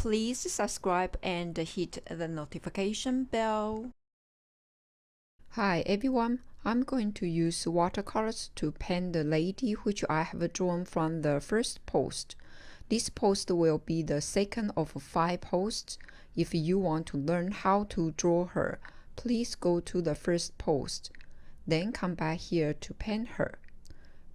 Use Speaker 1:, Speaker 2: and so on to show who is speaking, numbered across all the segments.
Speaker 1: Please subscribe and hit the notification bell.
Speaker 2: Hi everyone, I'm going to use watercolors to paint the lady which I have drawn from the first post. This post will be the second of 5 posts. If you want to learn how to draw her, please go to the first post, then come back here to paint her.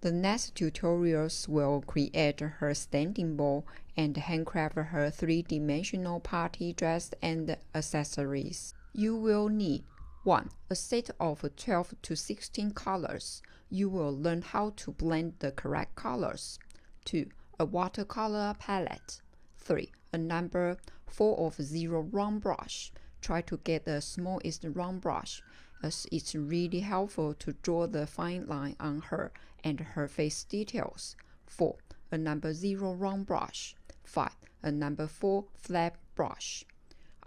Speaker 2: The next tutorials will create her standing bowl and handcraft her 3-dimensional party dress and accessories. You will need 1. A set of 12 to 16 colors. You will learn how to blend the correct colors. 2. A watercolor palette. 3. A number 4/0 round brush. Try to get the smallest round brush, as it's really helpful to draw the fine line on her and her face details. 4. A number 0 round brush. 5. A number 4 flat brush.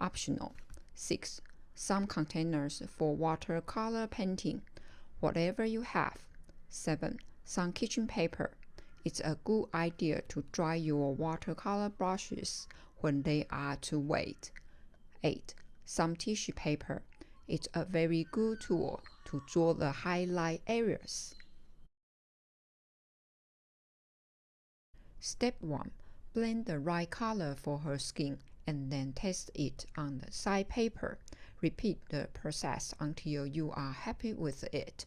Speaker 2: Optional. 6. Some containers for watercolor painting, whatever you have. 7. Some kitchen paper. It's a good idea to dry your watercolor brushes when they are too wet. 8. Some tissue paper. It's a very good tool to draw the highlight areas. Step 1. Blend the right color for her skin and then test it on the side paper. Repeat the process until you are happy with it.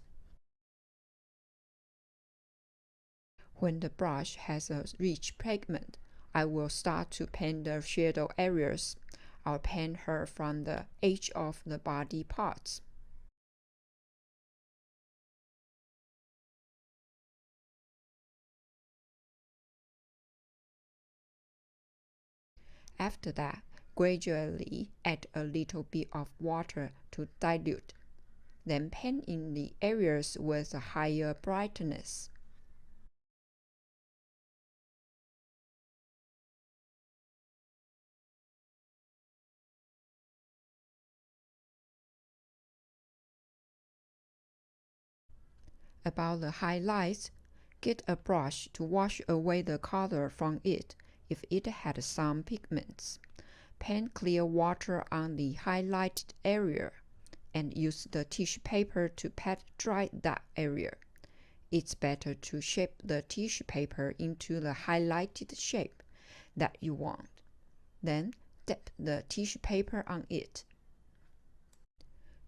Speaker 2: When the brush has a rich pigment, I will start to paint the shadow areas. I'll paint her from the edge of the body parts. After that, gradually add a little bit of water to dilute. Then paint in the areas with a higher brightness. About the highlights, get a brush to wash away the color from it if it had some pigments. Paint clear water on the highlighted area and use the tissue paper to pat dry that area. It's better to shape the tissue paper into the highlighted shape that you want. Then dip the tissue paper on it.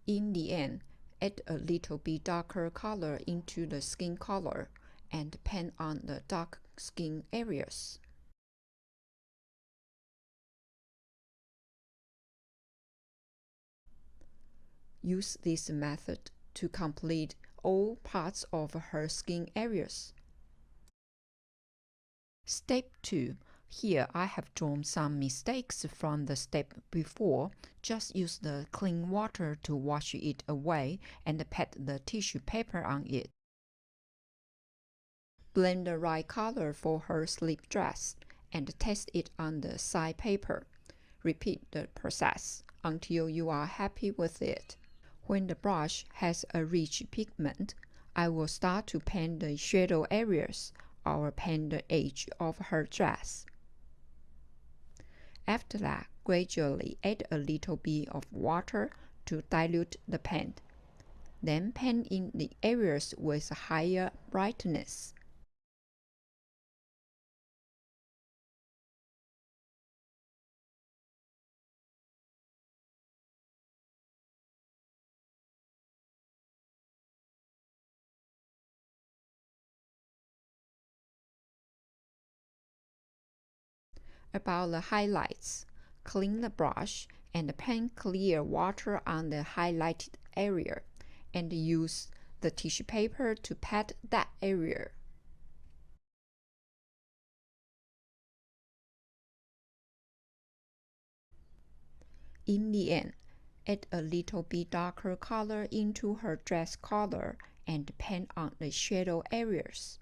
Speaker 2: In the end, add a little bit darker color into the skin color and paint on the dark skin areas. Use this method to complete all parts of her skin areas. Step 2. Here I have drawn some mistakes from the step before. Just use the clean water to wash it away and pat the tissue paper on it. Blend the right color for her slip dress and test it on the side paper. Repeat the process until you are happy with it. When the brush has a rich pigment, I will start to paint the shadow areas or paint the edge of her dress. After that, gradually add a little bit of water to dilute the paint. Then paint in the areas with higher brightness. About the highlights, clean the brush and paint clear water on the highlighted area and use the tissue paper to pat that area. In the end, add a little bit darker color into her dress color and paint on the shadow areas.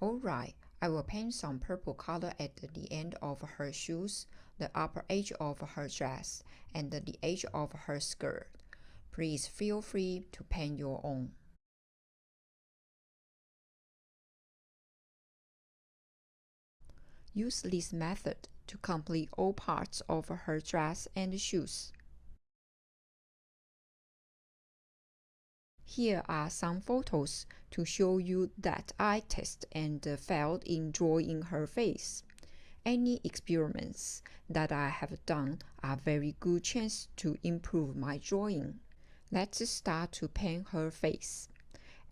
Speaker 2: Alright, I will paint some purple color at the end of her shoes. the upper edge of her dress and the edge of her skirt. Please feel free to paint your own. Use this method to complete all parts of her dress and shoes. Here are some photos to show you that I tested and failed in drawing her face. Any experiments that I have done are very good chance to improve my drawing. Let's start to paint her face.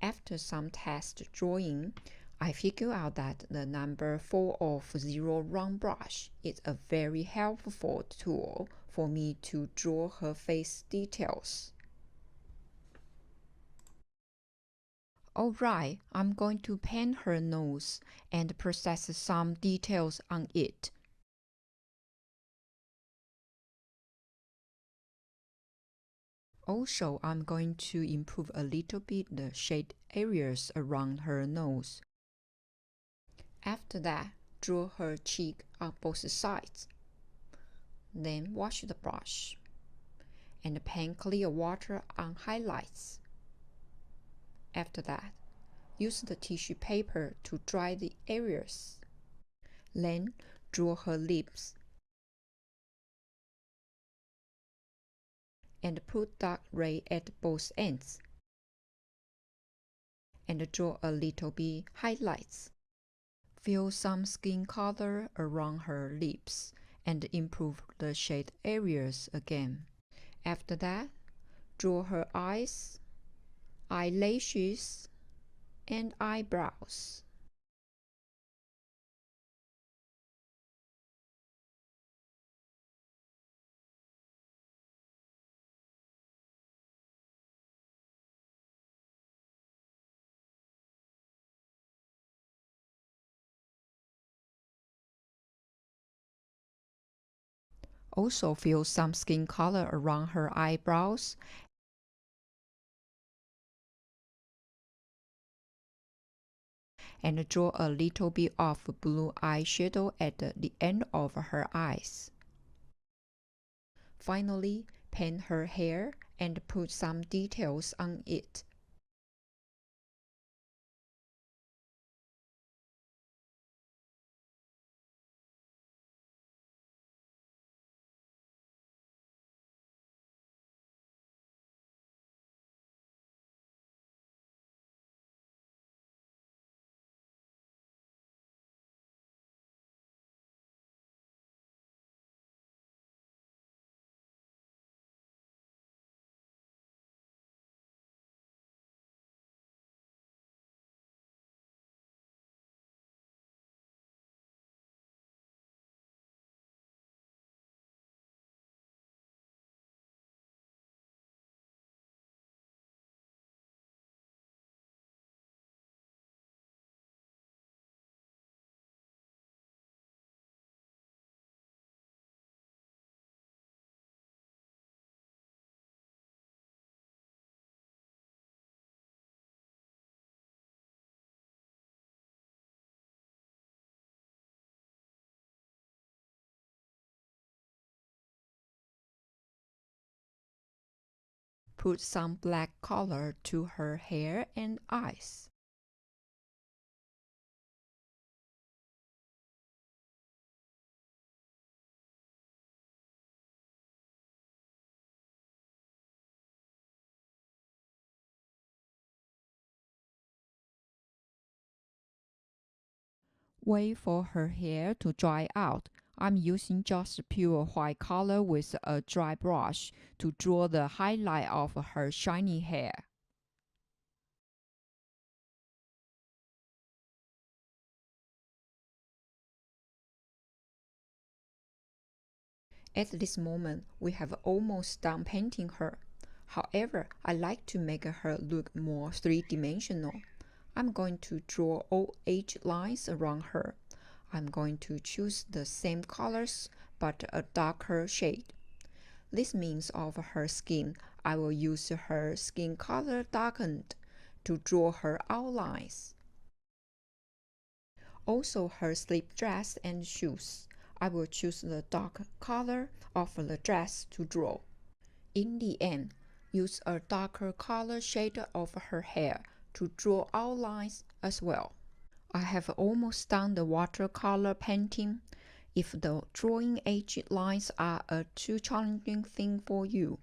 Speaker 2: After some test drawing, I figured out that the number 4 of Zero Round Brush is a very helpful tool for me to draw her face details. Alright, I'm going to paint her nose and process some details on it. Also, I'm going to improve a little bit the shade areas around her nose. After that, draw her cheek on both sides. Then wash the brush and paint clear water on highlights. After that, use the tissue paper to dry the areas. Then draw her lips and put dark red at both ends. And draw a little bit highlights. Fill some skin color around her lips and improve the shade areas again. After that, draw her eyes, eyelashes, and eyebrows. Also fill some skin color around her eyebrows and draw a little bit of blue eyeshadow at the end of her eyes. Finally, paint her hair and put some details on it. Put some black color to her hair and eyes. Wait for her hair to dry out. I'm using just pure white color with a dry brush to draw the highlight of her shiny hair. At this moment, we have almost done painting her. However, I like to make her look more three-dimensional. I'm going to draw all edge lines around her. I'm going to choose the same colors but a darker shade. This means of her skin, I will use her skin color darkened to draw her outlines. Also her slip dress and shoes. I will choose the dark color of the dress to draw. In the end, use a darker color shade of her hair to draw outlines as well. I have almost done the watercolor painting. If the drawing edge lines are a too challenging thing for you,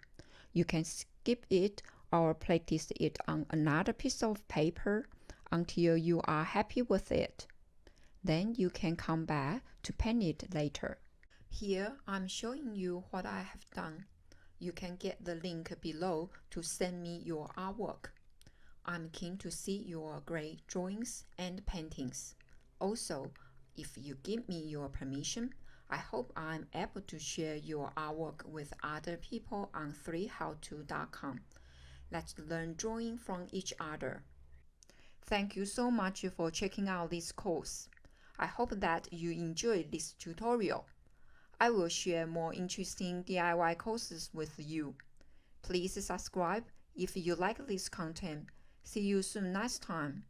Speaker 2: you can skip it or practice it on another piece of paper until you are happy with it. Then you can come back to paint it later. Here I'm showing you what I have done. You can get the link below to send me your artwork. I'm keen to see your great drawings and paintings. Also, if you give me your permission, I hope I'm able to share your artwork with other people on 3howto.com. Let's learn drawing from each other. Thank you so much for checking out this course. I hope that you enjoyed this tutorial. I will share more interesting DIY courses with you. Please subscribe if you like this content. See you soon next time.